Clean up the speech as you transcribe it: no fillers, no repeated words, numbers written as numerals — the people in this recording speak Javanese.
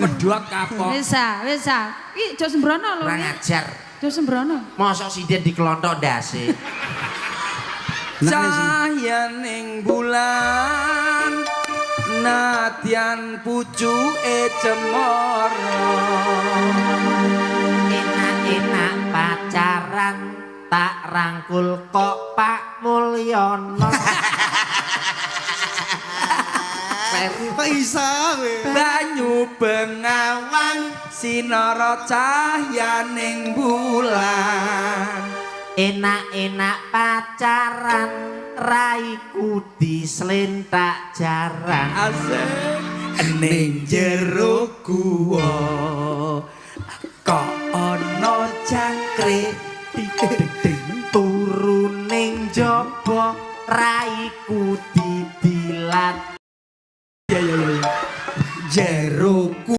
medhok kapok. Wis ah. Iki aja sembrono lho. Kurang ajar. Aja sembrono. Mosok sinden dikelontok ndase. Cahyaning bulan nadyan pucuke cemara. Enak-enak pacaran tak rangkul kok Pak Mulyono. Isa kowe. Banyu Bengawan sinara cahyaning bulan. Enak-enak pacaran raiku dislentak jaran. Asik ning jero guwa kok ana jangkrik Turu ning jaba rai